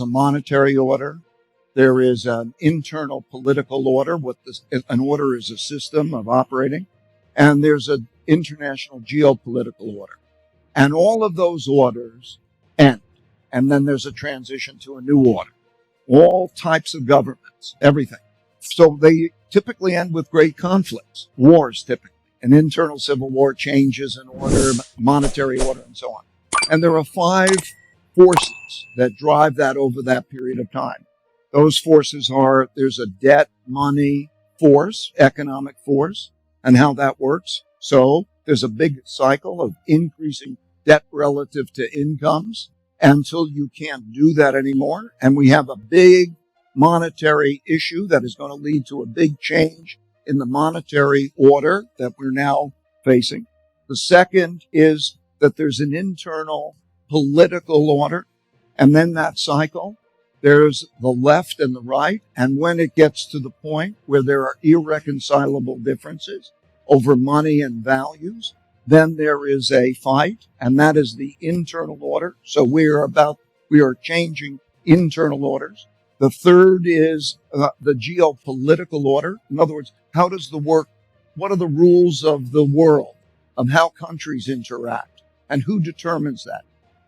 a monetary order. There is an internal political order. An order is a system of operating. And there's an international geopolitical order. And all of those orders end. And then there's a transition to a new order. All types of governments, everything. So they typically end with great conflicts, wars typically, an internal civil war, changes in order, monetary order, and so on. And there are 5 forces that drive that over that period of time. Those forces are, there's a debt, money force, economic force, and how that works. So there's a big cycle of increasing debt relative to incomes until you can't do that anymore. And we have a big monetary issue that is going to lead to a big change in the monetary order that we're now facing. The second is that there's an internal political order, and then that cycle, there's the left and the right, and when it gets to the point where there are irreconcilable differences over money and values, then there is a fight, and that is the internal order. So we are changing internal orders. The third is the geopolitical order. In other words, what are the rules of the world, of how countries interact, and who determines that?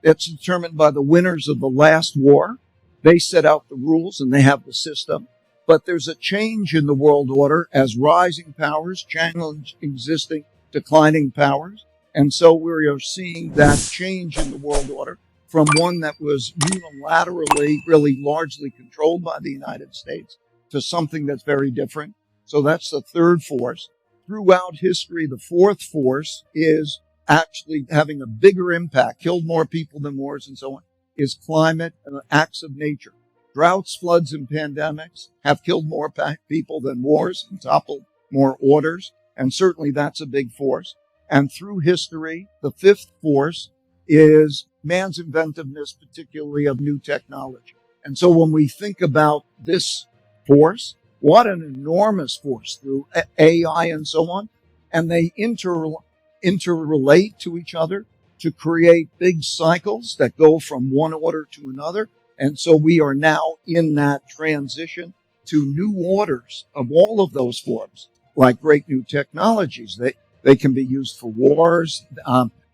It's determined by the winners of the last war. They set out the rules and they have the system. But there's a change in the world order as rising powers challenge existing declining powers. And so we are seeing that change in the world order from one that was unilaterally, really largely controlled by the United States to something that's very different. So that's the third force. Throughout history, the fourth force is actually having a bigger impact, killed more people than wars and so on, is climate and acts of nature. Droughts, floods, and pandemics have killed more people than wars and toppled more orders. And certainly that's a big force. And through history, the fifth force is man's inventiveness, particularly of new technology. And so when we think about this force, what an enormous force through AI and so on, and they interrelate to each other to create big cycles that go from one order to another. And so we are now in that transition to new orders of all of those forms, like great new technologies. They can be used for wars.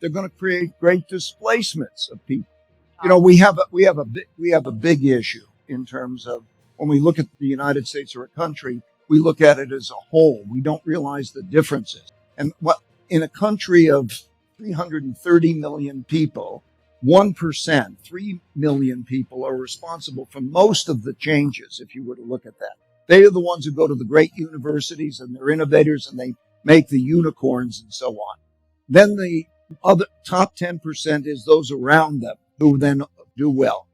They're going to create great displacements of people. You know, we have a big issue in terms of when we look at the United States or a country, we look at it as a whole. We don't realize the differences. And in a country of 330 million people, 1%, 3 million people are responsible for most of the changes, if you were to look at that. They are the ones who go to the great universities and they're innovators and they make the unicorns and so on. Then the other top 10% is those around them who then do well.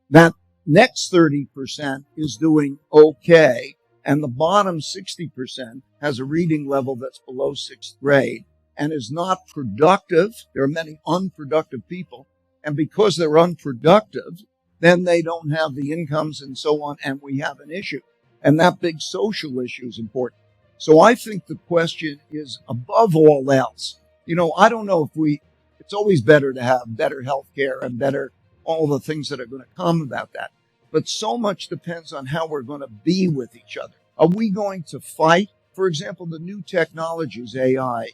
That next 30% is doing okay, and the bottom 60% has a reading level that's below 6th grade and is not productive. There are many unproductive people, and because they're unproductive, then they don't have the incomes and so on, and we have an issue. And that big social issue is important. So I think the question is, above all else, you know, I don't know if it's always better to have better health care and better all the things that are going to come about that. But so much depends on how we're going to be with each other. Are we going to fight? For example, the new technologies, AI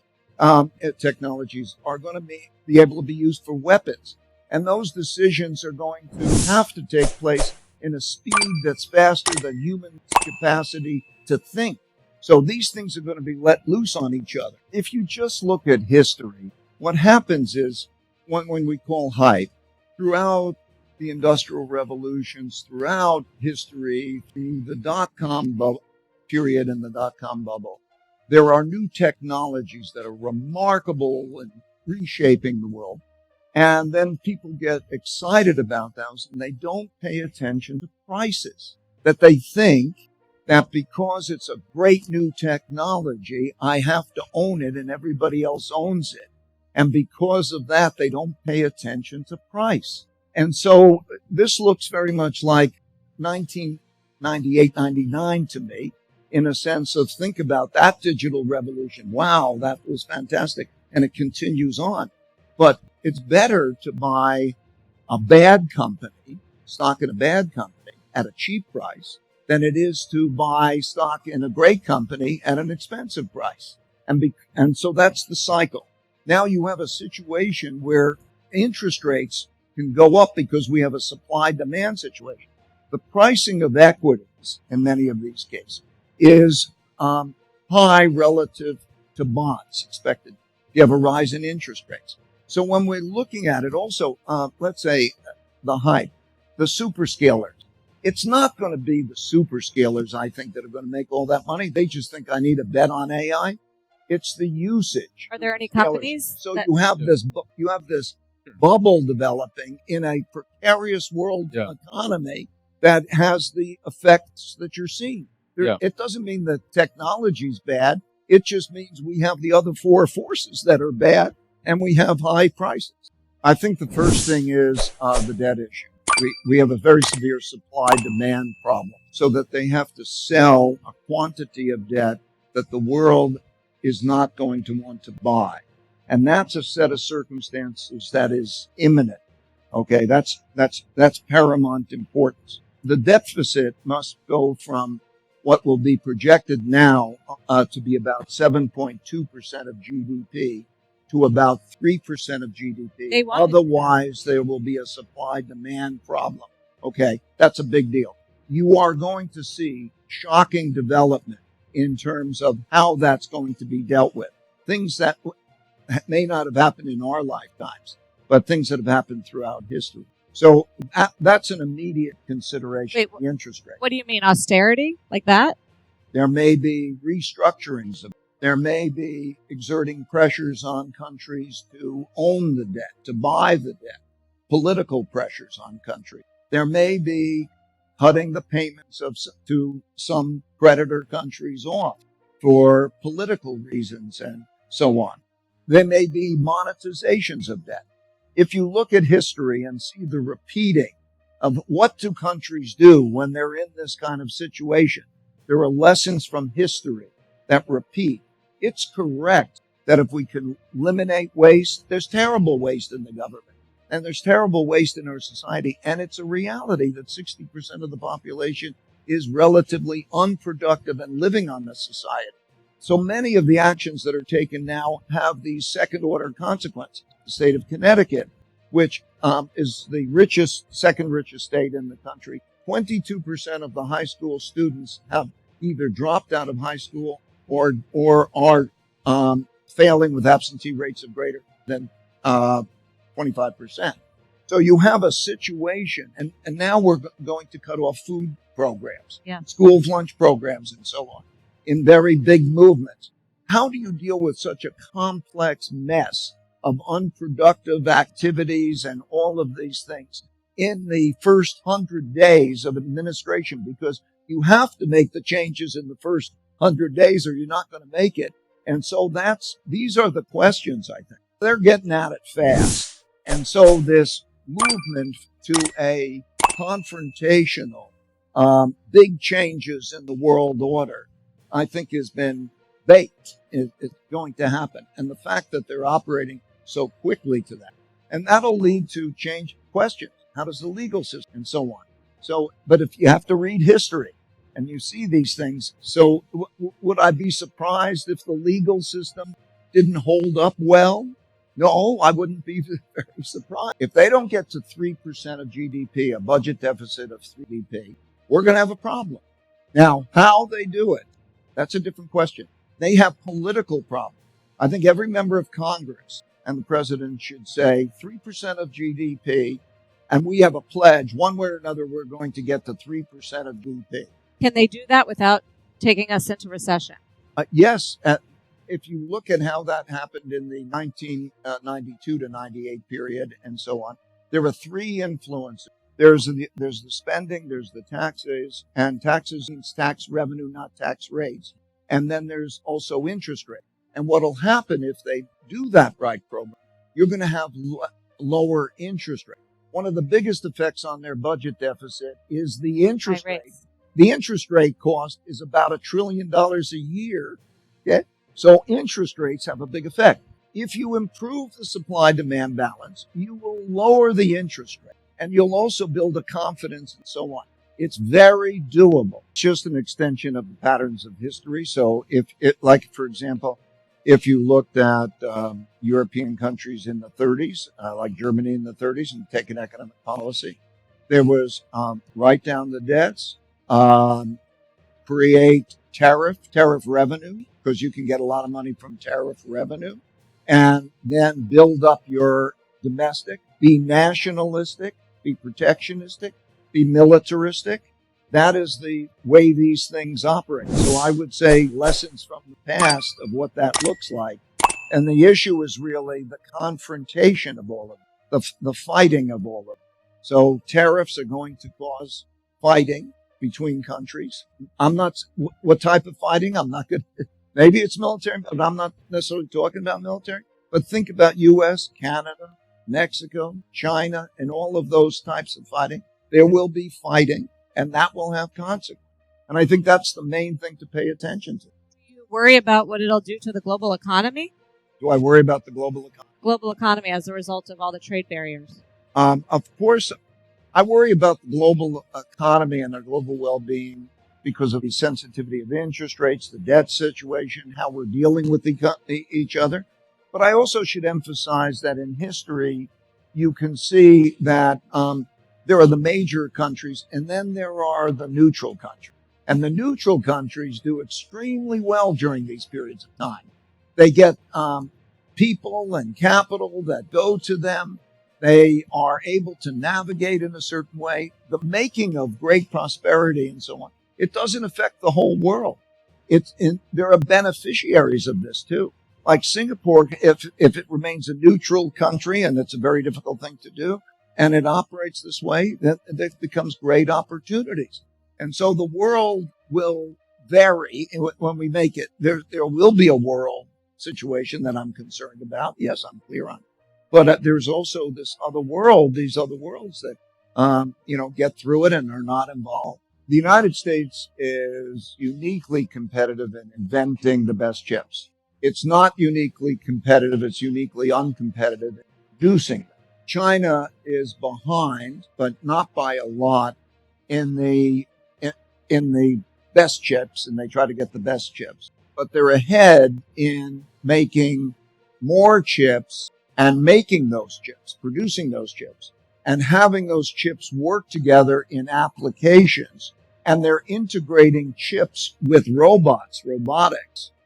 technologies, are going to be able to be used for weapons. And those decisions are going to have to take place in a speed that's faster than human capacity to think. So these things are going to be let loose on each other. If you just look at history, what happens is when we call hype, throughout the industrial revolutions, throughout history, through the dot-com period and the dot-com bubble, there are new technologies that are remarkable in reshaping the world. And then people get excited about those and they don't pay attention to prices. That they think that because it's a great new technology, I have to own it and everybody else owns it. And because of that, they don't pay attention to price. And so this looks very much like 1998, 99 to me, in a sense of think about that digital revolution. Wow, that was fantastic. And it continues on. But it's better to buy a bad company stock in a bad company at a cheap price than it is to buy stock in a great company at an expensive price. And so that's the cycle. Now you have a situation where interest rates can go up because we have a supply-demand situation. The pricing of equities in many of these cases is high relative to bonds expected. You have a rise in interest rates. So when we're looking at it also, let's say the hype, the superscalers, it's not going to be the superscalers, I think, that are going to make all that money. They just think I need a bet on AI. It's the usage. Are there any companies? So you have this bubble developing in a precarious world economy that has the effects that you're seeing. It doesn't mean that technology's bad. It just means we have the other four forces that are bad, and we have high prices. I think the first thing is the debt issue. We have a very severe supply-demand problem, so that they have to sell a quantity of debt that the world is not going to want to buy. And that's a set of circumstances that is imminent. Okay, that's paramount importance. The deficit must go from what will be projected now to be about 7.2% of GDP to about 3% of GDP. Otherwise, there will be a supply-demand problem. Okay, that's a big deal. You are going to see shocking development in terms of how that's going to be dealt with. Things that may not have happened in our lifetimes, but things that have happened throughout history. So that's an immediate consideration. Wait, the interest rate. What do you mean, austerity? Like that? There may be restructurings. There may be exerting pressures on countries to own the debt, to buy the debt, political pressures on countries. There may be cutting the payments to some creditor countries off for political reasons and so on. There may be monetizations of debt. If you look at history and see the repeating of what do countries do when they're in this kind of situation, there are lessons from history that repeat. It's correct that if we can eliminate waste, there's terrible waste in the government and there's terrible waste in our society. And it's a reality that 60% of the population is relatively unproductive and living on this society. So many of the actions that are taken now have these second order consequences. The state of Connecticut, which is the second richest state in the country, 22% of the high school students have either dropped out of high school or are failing with absentee rates of greater than 25%. So you have a situation, and now we're going to cut off food programs, school lunch programs, and so on, in very big movements. How do you deal with such a complex mess of unproductive activities and all of these things in the first 100 days of administration? Because you have to make the changes in the first 100 days or you're not going to make it. And so these are the questions, I think. They're getting at it fast. And so this movement to a confrontational, big changes in the world order, I think has been baked. It's going to happen. And the fact that they're operating so quickly to that. And that'll lead to change questions. How does the legal system and so on? So, but if you have to read history and you see these things, so would I be surprised if the legal system didn't hold up well? No, I wouldn't be very surprised. If they don't get to 3% of GDP, a budget deficit of 3% GDP, we're going to have a problem. Now, how they do it, that's a different question. They have political problems. I think every member of Congress and the president should say 3% of GDP, and we have a pledge, one way or another, we're going to get to 3% of GDP. Can they do that without taking us into recession? Yes. If you look at how that happened in the 1992 to 98 period and so on, there were three influences. There's the spending, there's the taxes, and taxes means tax revenue, not tax rates. And then there's also interest rate. And what'll happen if they do that right program, you're going to have lower interest rate. One of the biggest effects on their budget deficit is the interest rate. The interest rate cost is about $1 trillion a year. Okay? So interest rates have a big effect. If you improve the supply-demand balance, you will lower the interest rate. and you'll also build a confidence and so on. It's very doable. It's just an extension of the patterns of history. So like, for example, if you looked at European countries in the 30s, like Germany in the 30s, and take an economic policy, there was write down the debts, create tariff revenue, because you can get a lot of money from tariff revenue, and then build up your domestic, be nationalistic, be protectionistic, be militaristic. That is the way these things operate. So I would say lessons from the past of what that looks like. And the issue is really the confrontation of all of it, the fighting of all of it. So tariffs are going to cause fighting between countries. I'm not, what type of fighting? I'm not going to, maybe it's military, but I'm not necessarily talking about military. But think about U.S., Canada, Mexico, China, and all of those types of fighting. There will be fighting, and that will have consequences. And I think that's the main thing to pay attention to. Do you worry about what it'll do to the global economy? Do I worry about the global economy? Global economy as a result of all the trade barriers. Of course, I worry about the global economy and our global well-being because of the sensitivity of interest rates, the debt situation, how we're dealing with each other. But I also should emphasize that in history, you can see that there are the major countries, and then there are the neutral countries. And the neutral countries do extremely well during these periods of time. They get people and capital that go to them. They are able to navigate in a certain way. The making of great prosperity and so on. It doesn't affect the whole world. There are beneficiaries of this too. Like Singapore, if it remains a neutral country, and it's a very difficult thing to do, and it operates this way, then it becomes great opportunities. And so the world will vary when we make it. There will be a world situation that I'm concerned about. Yes, I'm clear on it. But there's also this other world, these other worlds that, get through it and are not involved. The United States is uniquely competitive in inventing the best chips. It's not uniquely competitive. It's uniquely uncompetitive in producing them. China is behind, but not by a lot, in the best chips, and they try to get the best chips. But they're ahead in making more chips and making those chips, producing those chips, and having those chips work together in applications. And they're integrating chips with robotics.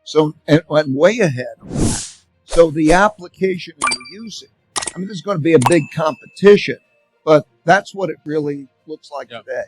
So, and way ahead of that. So the application and the usage, there's going to be a big competition, but that's what it really looks like today.